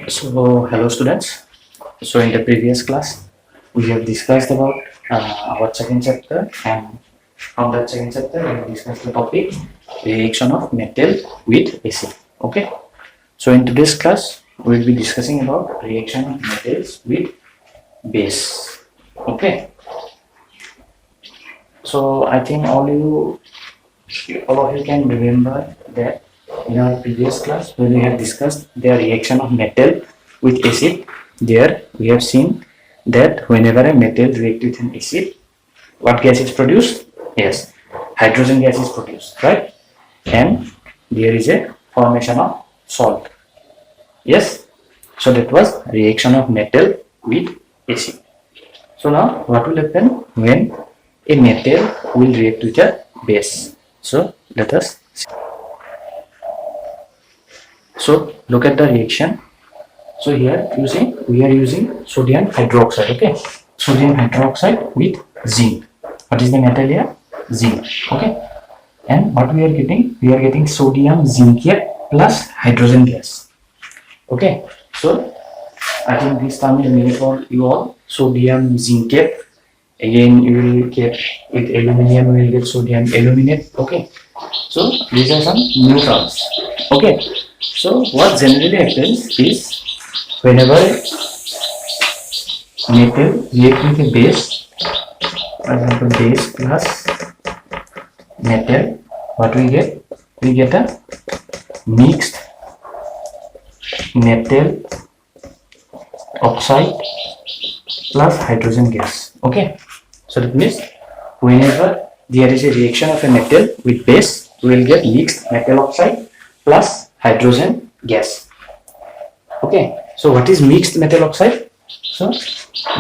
So, hello students. So, in the previous class, we have discussed about our second chapter, and from that second chapter, we have discussed the topic reaction of metal with acid. Okay. So, in today's class, we will be discussing about reaction of metals with base. Okay. So, I think all of you can remember that in our previous class when we have discussed the reaction of metal with acid, there we have seen that whenever a metal reacts with an acid, what gas is produced? Yes, hydrogen gas is produced, right? And there is a formation of salt. Yes, so that was reaction of metal with acid. So now what will happen when a metal will react with a base? So let us see. So look at the reaction. So here you see we are using sodium hydroxide. Okay, sodium hydroxide with zinc. What is the metal here? Zinc. Okay, and what we are getting? We are getting sodium zincate plus hydrogen gas. Okay, so I think this term is made for you all. Sodium zincate. Again, you will get with aluminium. We will get sodium aluminate. Okay, so these are some new terms. Okay, so what generally happens is whenever metal react with a base, for example base plus metal, what we get? We get a mixed metal oxide plus hydrogen gas. Okay, so that means whenever there is a reaction of a metal with base, we will get mixed metal oxide plus hydrogen gas. Okay, so what is mixed metal oxide? So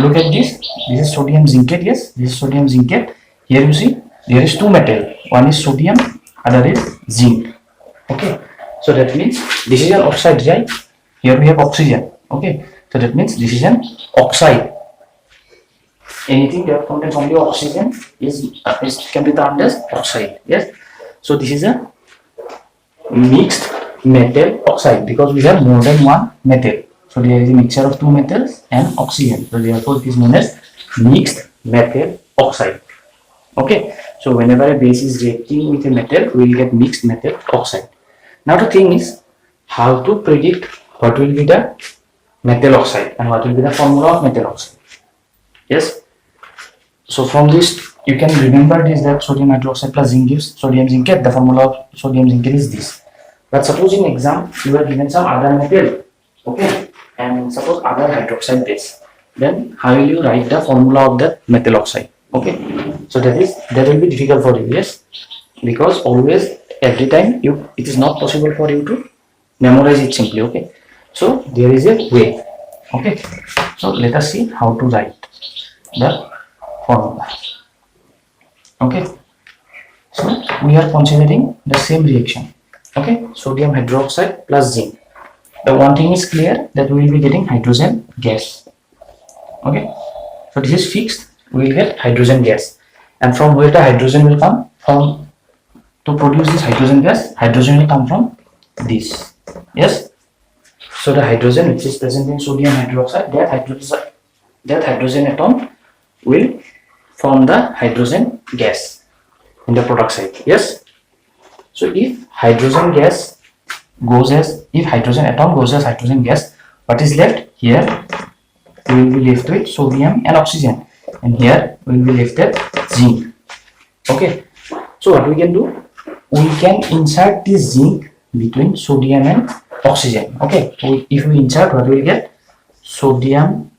look at this. This is sodium zincate. Yes, this is sodium zincate. Here you see there is two metal. One is sodium, other is zinc. Okay, so that means this is an oxide, right? Here we have oxygen. Okay, so that means this is an oxide. Anything that contains only oxygen is can be termed as oxide. Yes, so this is a mixed metal oxide because we have more than one metal. So there is a mixture of two metals and oxygen. So therefore it is known as mixed metal oxide. Okay, so whenever a base is reacting with a metal, we will get mixed metal oxide. Now the thing is how to predict what will be the metal oxide and what will be the formula of metal oxide. Yes, so from this you can remember this, that sodium hydroxide plus zinc gives sodium zincate. The formula of sodium zincate is this. But suppose in exam you are given some other metal, okay, and suppose other hydroxide base, then how will you write the formula of the metal oxide? Okay, so that will be difficult for you. Yes, because always every time it is not possible for you to memorize it simply. Okay, so there is a way. Okay, so let us see how to write the formula. Okay, so we are considering the same reaction. Okay, sodium hydroxide plus zinc. The one thing is clear that we will be getting hydrogen gas. Okay, so this is fixed. We will get hydrogen gas, and from where the hydrogen will come from to produce this hydrogen gas? Hydrogen will come from this. Yes. So the hydrogen which is present in sodium hydroxide, that hydrogen atom will form the hydrogen gas in the product side. Yes. So if hydrogen gas if hydrogen atom goes as hydrogen gas, what is left? Here we will be left with sodium and oxygen, and here we will be left with zinc. Okay, so what we can do? We can insert this zinc between sodium and oxygen. Okay, if we insert, what we will get? Sodium,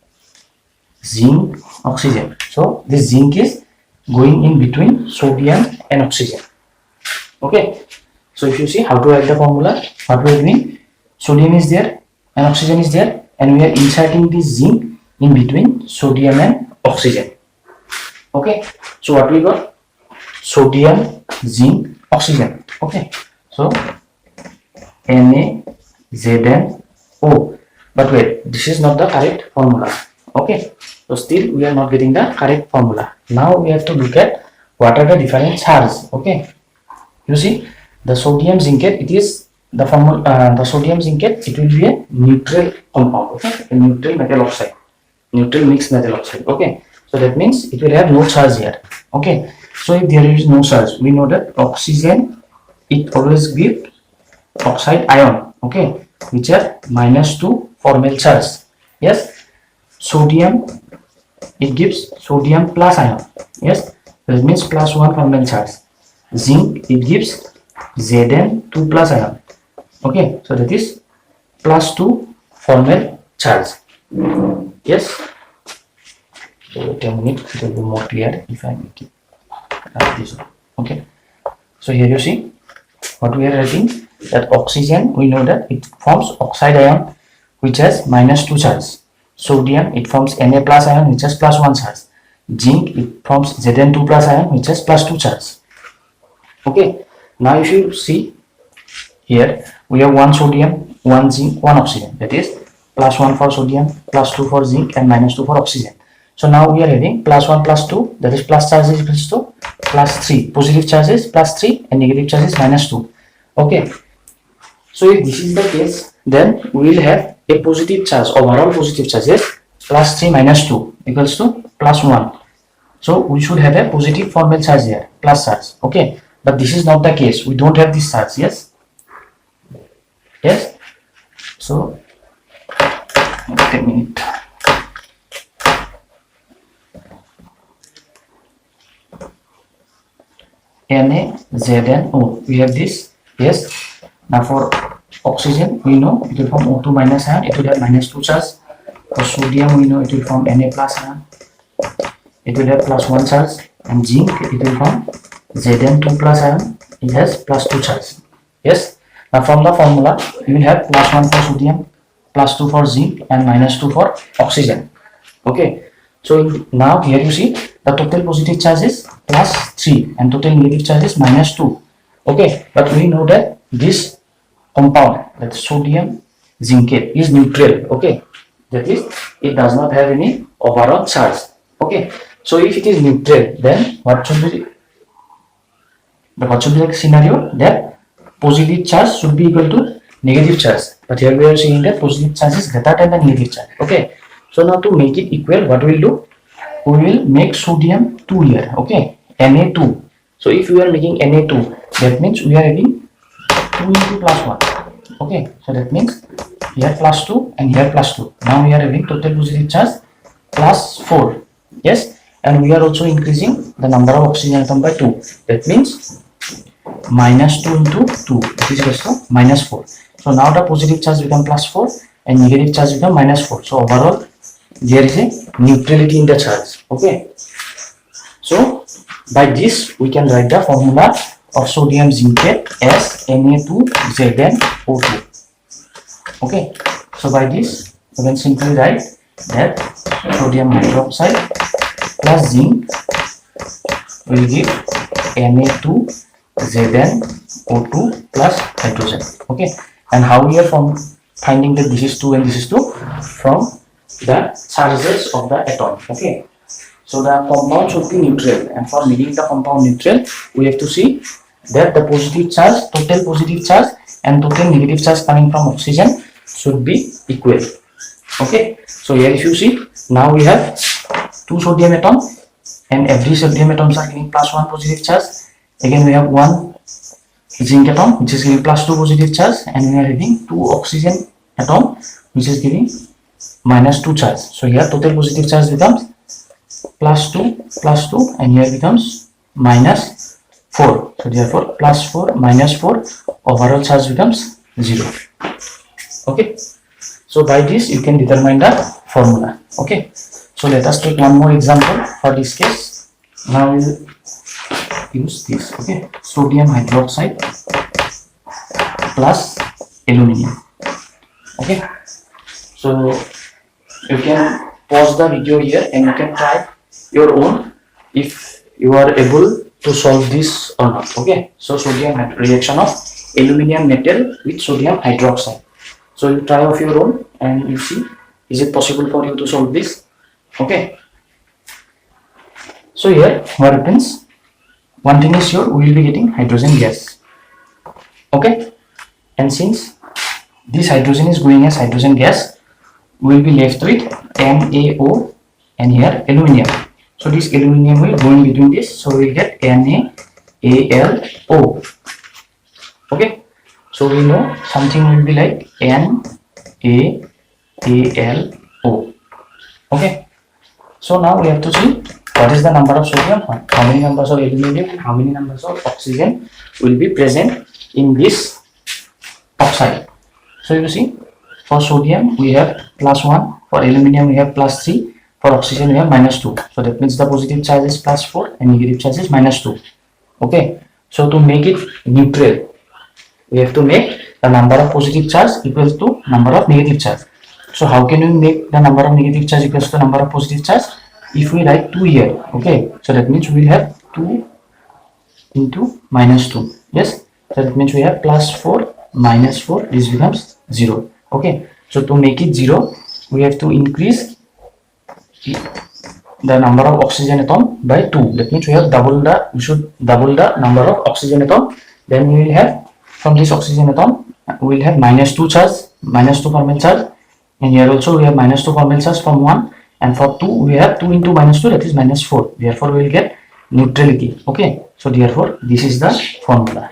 zinc, oxygen. So this zinc is going in between sodium and oxygen. Okay, so if you see how to write the formula, what we are doing, sodium is there and oxygen is there, and we are inserting this zinc in between sodium and oxygen. Okay, so what we got? Sodium, zinc, oxygen. Okay, so NaZnO. But wait, this is not the correct formula. Okay, so still we are not getting the correct formula. Now we have to look at what are the different charges. Okay, you see the sodium zincate, it is the formula, the sodium zincate, it will be a neutral compound, okay, a neutral metal oxide, neutral mixed metal oxide, okay. So that means it will have no charge here, okay. So if there is no charge, we know that oxygen, it always gives oxide ion, okay, which are -2 formal charge. Yes, sodium, it gives sodium plus ion. Yes, that means +1 formal charge. Zinc, it gives Zn2 plus ion. Okay, so that is +2 formal charge. Yes. So wait a minute, it will be more clear if I make it like this. Okay. So here you see what we are writing, that oxygen, we know that it forms oxide ion which has -2 charge. Sodium, it forms Na plus ion which has +1 charge. Zinc, it forms Zn2 plus ion which has +2 charge. Okay. Now if you see here, we have 1 sodium, 1 zinc, 1 oxygen. That is +1 for sodium, +2 for zinc, and -2 for oxygen. So now we are having +1 +2, that is plus charge is equals to +3. Positive charge is +3 and negative charge is -2. Okay. So if this is the case, then we will have a positive charge, overall positive charge is +3 -2 equals to +1. So we should have a positive formal charge here, plus charge. Okay. But this is not the case. We don't have this charge. Yes. Yes. So wait a minute. NaZnO. We have this. Yes. Now for oxygen, we know it will form O2 minus ion. It will have -2 charge. For sodium, we know it will form Na plus ion. It will have +1 charge. And zinc, it will form Zn2 plus ion. It has +2 charge. Yes. Now from the formula, you will have +1 for sodium, +2 for zinc, and -2 for oxygen. Okay. So now here you see the total positive charge is +3 and total negative charge is -2. Okay. But we know that this compound, that sodium zincate, is neutral. Okay. That is, it does not have any overall charge. Okay. So if it is neutral, then what should be the scenario? That positive charge should be equal to negative charge. But here we are seeing that positive charge is greater than the negative charge. Okay. So now to make it equal, what we will do? We will make sodium 2 here. Okay. Na2. So if we are making Na2, that means we are having 2 into +1. Okay. So that means here +2 and here +2. Now we are having total positive charge +4. Yes. And we are also increasing the number of oxygen atom by 2. That means -2 into 2, that is equals to -4. So now the positive charge become +4 and negative charge become -4. So overall there is a neutrality in the charge. Okay. So by this we can write the formula of sodium zincate as Na2ZnO2. Okay. So by this we can simply write that sodium hydroxide plus zinc will give Na2ZnO2 plus hydrogen. Okay. And how we are finding that this is 2 and this is 2? From the charges of the atom. Okay. So the compound should be neutral, and for making the compound neutral, we have to see that the positive charge, total positive charge and total negative charge coming from oxygen should be equal. Okay. So here if you see, now we have 2 sodium atoms and every sodium atoms are giving +1 positive charge. Again we have 1 zinc atom which is giving +2 positive charge, and we are having 2 oxygen atom which is giving -2 charge. So here total positive charge becomes +2 and here becomes -4. So therefore +4 -4, overall charge becomes 0. Okay. So by this you can determine the formula. Okay. So let us take one more example for this case. Now we will use this. Okay. Sodium hydroxide plus aluminium. Okay. So you can pause the video here and you can try your own if you are able to solve this or not. Okay. So sodium reaction of aluminium metal with sodium hydroxide. So you try of your own and you see, is it possible for you to solve this? Okay. So here what happens? One thing is sure, we will be getting hydrogen gas. Okay. and since this hydrogen is going as hydrogen gas, we will be left with NaO and here aluminium. So this aluminium will go in between this, so we will get NaAlO. Okay, so we know something will be like NaAlO. Okay, so now we have to see what is the number of sodium, how many numbers of aluminium, and how many numbers of oxygen will be present in this oxide. So you see, for sodium we have +1, for aluminium we have +3, for oxygen we have -2. So that means the positive charge is +4 and negative charge is -2. Okay, so to make it neutral, we have to make the number of positive charge equals to number of negative charge. So how can we make the number of negative charge equals to number of positive charge? If we write 2 here, okay, so that means we will have 2 into -2. Yes, so that means we have +4 -4, this becomes 0. Okay, so to make it 0, we have to increase the number of oxygen atom by 2. That means we should double the number of oxygen atom. Then we will have, from this oxygen atom, we will have -2 charge, -2 formal charge, and here also we have -2 formal charge from 1, and for 2 we have 2 into -2, that is -4. Therefore we will get neutrality. Okay, so therefore this is the formula.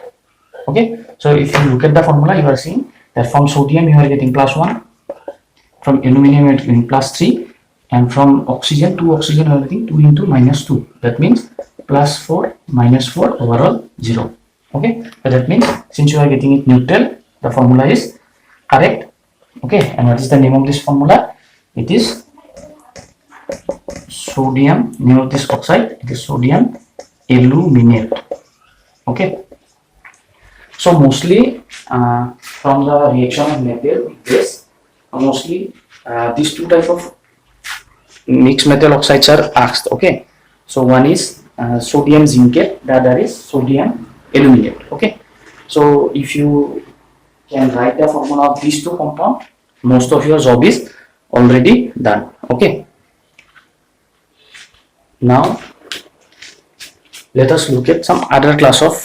Okay, so if you look at the formula, you are seeing that from sodium you are getting +1, from aluminium you are getting +3, and from oxygen, 2 oxygen you are getting 2 into -2. That means +4 -4 overall 0. Okay, so that means since you are getting it neutral, the formula is correct. Okay, and what is the name of this formula? It is sodium, name of this oxide, it is sodium aluminate. Okay, so mostly from the reaction of metal with this, mostly these two type of mixed metal oxides are asked. Okay, so one is sodium zincate, the other is sodium aluminate. Okay, so if you can write the formula of these two compounds, most of your job is already done. Okay, now let us look at some other class of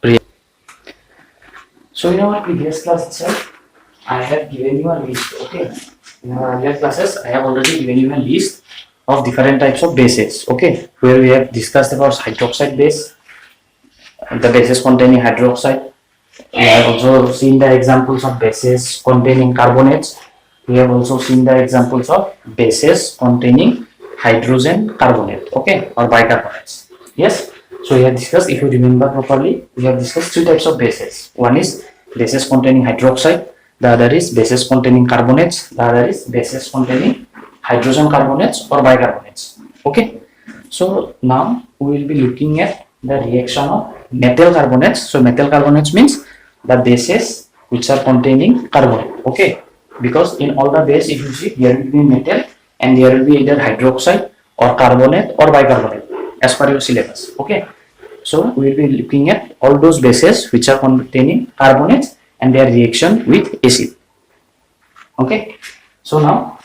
reaction. So in our previous class itself, I have given you a list. Okay, in our earlier classes I have already given you a list of different types of bases. Okay, where we have discussed about hydroxide base, the bases containing hydroxide. We have also seen the examples of bases containing carbonates. We have also seen the examples of bases containing hydrogen carbonate, okay, or bicarbonates. Yes, so we have discussed, if you remember properly, we have discussed 3 types of bases. One is bases containing hydroxide, the other is bases containing carbonates, the other is bases containing hydrogen carbonates or bicarbonates. Okay, so now we will be looking at the reaction of metal carbonates. So metal carbonates means the bases which are containing carbonate. Okay, because in all the base, if you see, there will be metal and there will be either hydroxide or carbonate or bicarbonate as per your syllabus. Okay, so we will be looking at all those bases which are containing carbonates and their reaction with acid. Okay, so now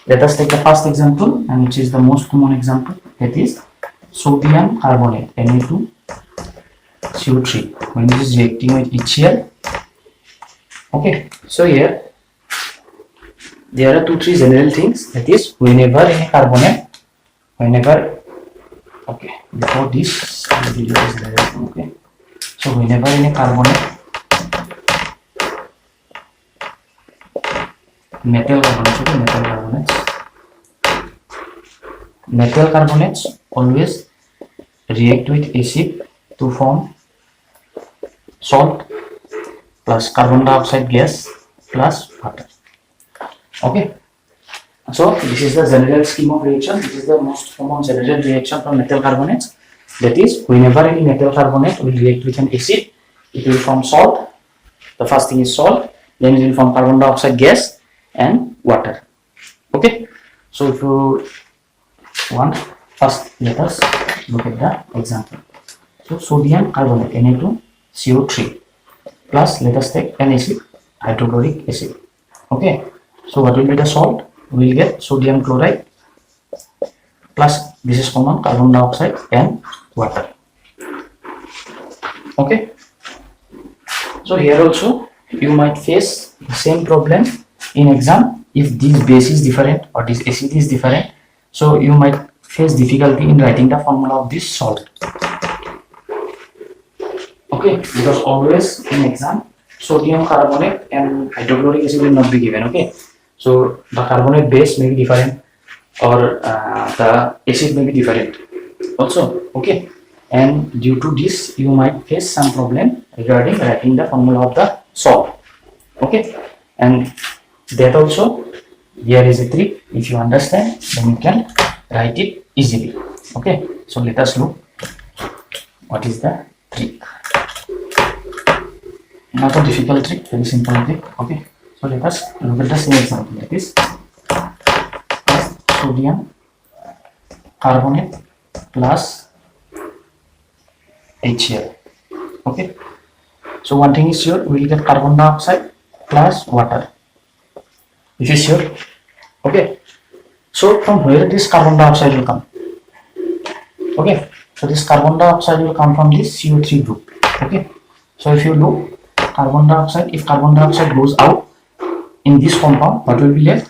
let us take the first example, and which is the most common example, that is sodium carbonate, Na2CO3, when it is reacting with HCl. Okay, so here there are 2-3 general things, that is whenever in a carbonate, okay, before this I will delete this direction. Okay, so whenever in a carbonate, metal carbonates always react with acid to form salt plus carbon dioxide gas plus water. Okay, so this is the general scheme of reaction. This is the most common general reaction from metal carbonates. That is, whenever any metal carbonate will react with an acid, it will form salt. The first thing is salt, then it will form carbon dioxide gas and water. Okay, so if you want, first let us look at the example. So sodium carbonate, Na2CO3, plus let us take an acid, hydrochloric acid. Okay, so what will be the salt? We will get sodium chloride plus, this is common, carbon dioxide and water. Okay, so here also you might face the same problem in exam if this base is different or this acid is different. So you might face difficulty in writing the formula of this salt. Okay, because always in exam sodium carbonate and hydrochloric acid will not be given. Okay, so the carbonate base may be different or the acid may be different also. Okay, and due to this you might face some problem regarding writing the formula of the salt. Okay, and that also here is a trick. If you understand, then you can write it easily. Okay, so let us look what is the trick. Not a difficult trick, very simple trick. Okay, so let us look at the same example. That is sodium carbonate plus HCl. Okay, so one thing is sure, we will get carbon dioxide plus water, which is sure. Okay, so from where this carbon dioxide will come? Okay, so this carbon dioxide will come from this CO3 group. Okay, so if you look carbon dioxide, if carbon dioxide goes out in this compound, what will be left?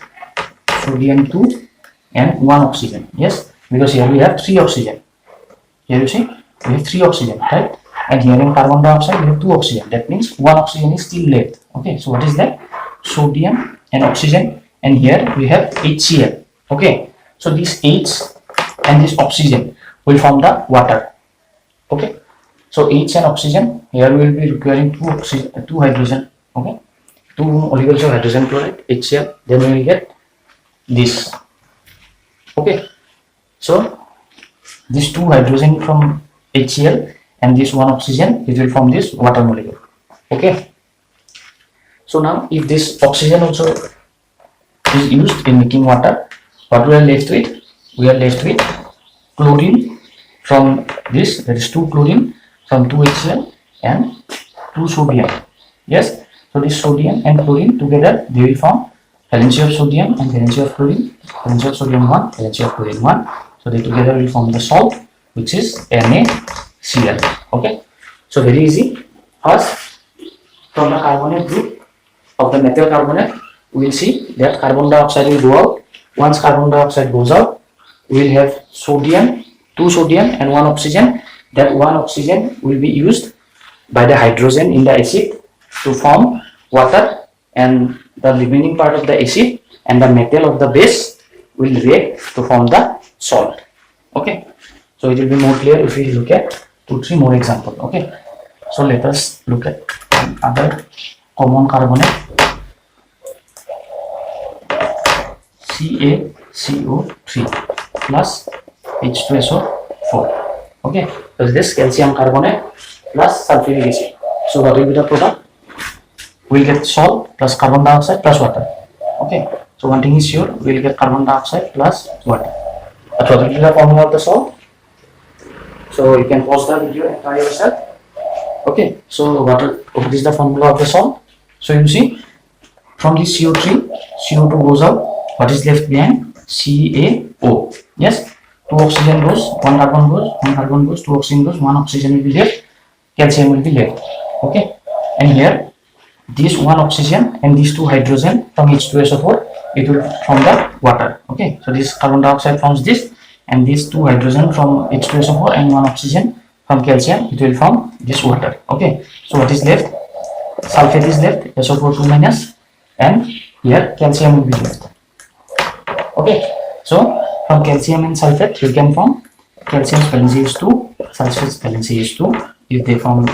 Sodium 2 and 1 oxygen. Yes, because here we have 3 oxygen. Here you see we have 3 oxygen, right? And here in carbon dioxide we have 2 oxygen. That means 1 oxygen is still left. Okay, so what is that? Sodium and oxygen, and here we have HCl. Okay, so this H and this oxygen will form the water. Okay, so H and oxygen, here we will be requiring 2 hydrogen. Okay, 2 molecules of hydrogen chloride, HCl. Then we will get this. Okay, so this 2 hydrogen from HCl and this 1 oxygen, it will form this water molecule. Okay, so now if this oxygen also is used in making water, what we are left with? We are left with chlorine from this, that is 2 chlorine from 2 HCl and 2 sodium. Yes, so this sodium and chlorine together they will form valency of sodium and valency of chlorine, valency of sodium 1, valency of chlorine 1. So they together will form the salt, which is NaCl. Okay, so very easy. First, from the carbonate group of the methyl carbonate, we will see that carbon dioxide will go out. Once carbon dioxide goes out, we will have sodium, 2 sodium and 1 oxygen. That 1 oxygen will be used by the hydrogen in the acid to form water, and the remaining part of the acid and the metal of the base will react to form the salt. Okay, so it will be more clear if we look at 2-3 more examples. Okay, so let us look at another common carbonate, CaCO3 plus H2SO4. Okay, so this calcium carbonate plus sulfuric acid. So what will be the product? We will get salt plus carbon dioxide plus water. Okay, so one thing is sure, we will get carbon dioxide plus water. But what will be the formula of the salt? So you can pause the video and try yourself. Okay, so what is the formula of the salt? So you see, from this CO3, CO2 goes out. What is left behind? CaO. Yes, 2 oxygen goes, 1 carbon goes, 1 carbon goes, 2 oxygen goes, 1 oxygen will be left, calcium will be left. Okay, and here this 1 oxygen and these 2 hydrogen from H2SO4, it will form the water. Okay, so this carbon dioxide forms this, and these 2 hydrogen from H2SO4 and 1 oxygen from calcium, it will form this water. Okay, so what is left? Sulfate is left, SO4 2 minus, and here calcium will be left. Okay, so from calcium and sulfate you can form calcium's valency is 2, sulfate's valency is 2. If they form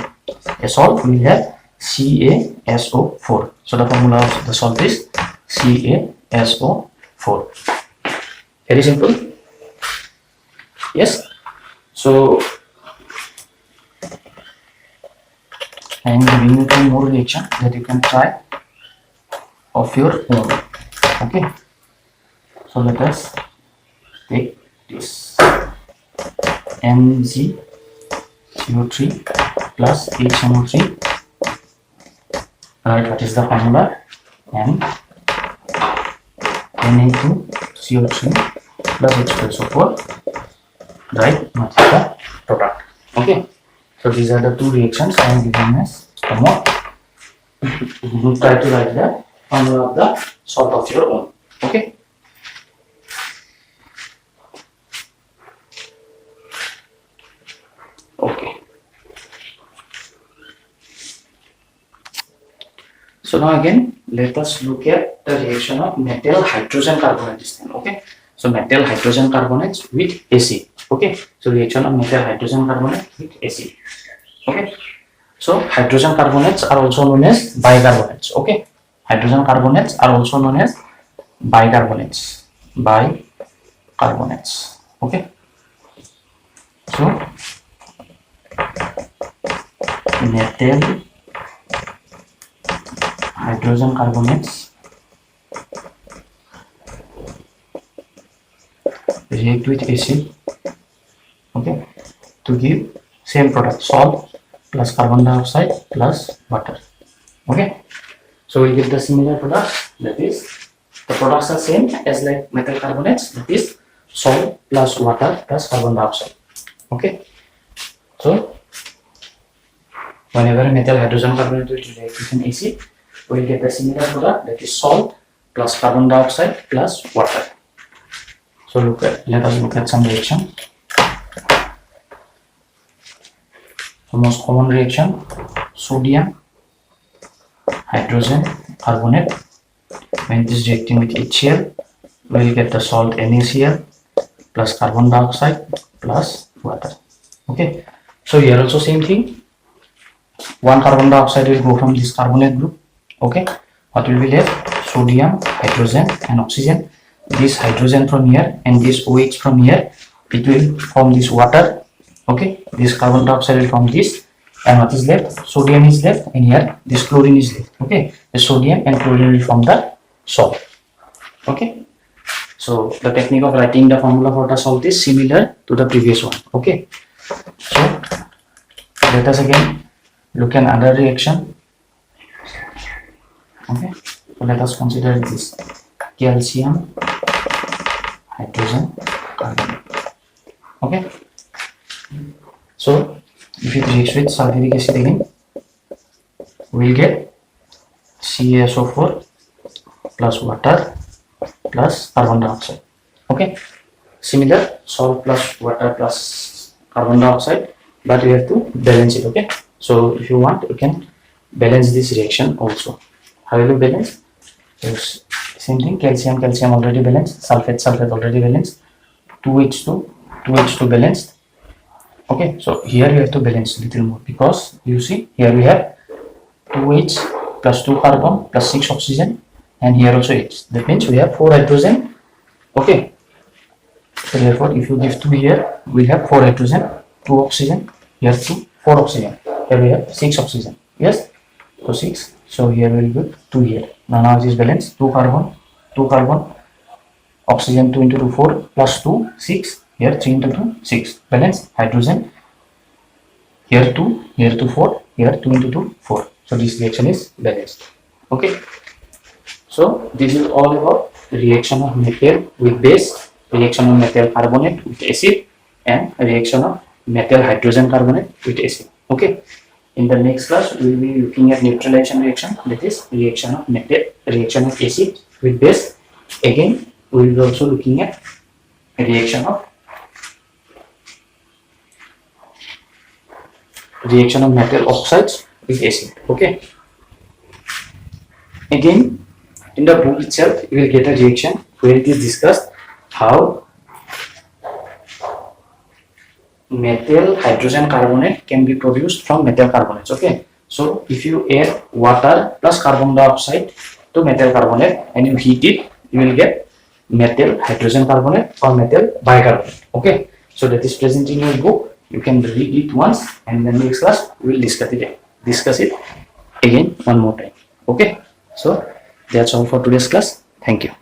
a salt, we will have CaSO4. So the formula of the salt is CaSO4. Very simple. Yes. So I am giving you some more reaction that you can try of your own. Okay. So let us take this MgCO3 plus HNO3. Right, what is the formula? And Na2CO3 plus H2SO4. Right, what is the product? Okay, so these are the 2 reactions I am giving as homework. try to write the formula of the salt of your own. Okay. Okay. So now again, let us look at the reaction of metal hydrogen carbonates. Okay. So metal hydrogen carbonates with acid. Okay. So reaction of metal hydrogen carbonate with acid. Okay. So hydrogen carbonates are also known as bicarbonates. Okay. Hydrogen carbonates are also known as bicarbonates. Bicarbonates. Okay. So metal hydrogen carbonates react with acid, okay, to give same product, salt plus carbon dioxide plus water. Okay, so we get the similar products, that is the products are same as like metal carbonates, that is salt plus water plus carbon dioxide. Okay, so whenever metal hydrogen carbonate will react with an acid, we will get the similar product, that is salt plus carbon dioxide plus water. So let us look at some reaction. The most common reaction, sodium hydrogen carbonate. When it is reacting with HCl, we will get the salt NaCl plus carbon dioxide plus water. Okay, so here also same thing. One carbon dioxide will go from this carbonate group. Okay, what will be left? Sodium, hydrogen and oxygen. This hydrogen from here and this OH from here, it will form this water. Okay, this carbon dioxide will form this, and what is left? Sodium is left, and here this chlorine is left. Okay, the sodium and chlorine will form the salt. Okay, so the technique of writing the formula for the salt is similar to the previous one. Okay, so let us again look at another reaction. Okay, so let us consider this calcium hydrogen carbonate. Okay, so if it reacts with sulfuric acid again, we will get CaSO4 plus water plus carbon dioxide. Okay, similar, salt plus water plus carbon dioxide, but we have to balance it. Okay, so if you want, you can balance this reaction also. How will you balance? Yes, same thing, calcium already balanced, sulfate already balanced, 2H2 balanced. Okay, so here you have to balance little more, because you see here we have 2H plus 2 carbon plus 6 oxygen, and here also H. That means we have 4 hydrogen. Okay, so therefore if you give 2 here, we have 4 hydrogen, 2 oxygen, here 2, 4 oxygen, here we have 6 oxygen. Yes, so 6. So here we will put 2 here. Now it is balanced. 2 carbon, oxygen 2 into 2, 4 plus 2, 6. Here 3 into 2, 6. Balanced. Hydrogen. Here 2, here 2, 4. Here 2 into 2, 4. So this reaction is balanced. Okay. So this is all about reaction of metal with base, reaction of metal carbonate with acid, and reaction of metal hydrogen carbonate with acid. Okay. In the next class, we will be looking at neutralization reaction, that is reaction of acid with base. Again, we will be also looking at reaction of metal oxides with acid. Okay. Again, in the book itself, you will get a reaction where it is discussed how metal hydrogen carbonate can be produced from metal carbonates. Okay, so if you add water plus carbon dioxide to metal carbonate and you heat it, you will get metal hydrogen carbonate or metal bicarbonate. Okay, so that is present in your book. You can read it once, and in the next class we will discuss it again one more time. Okay, so that's all for today's class. Thank you.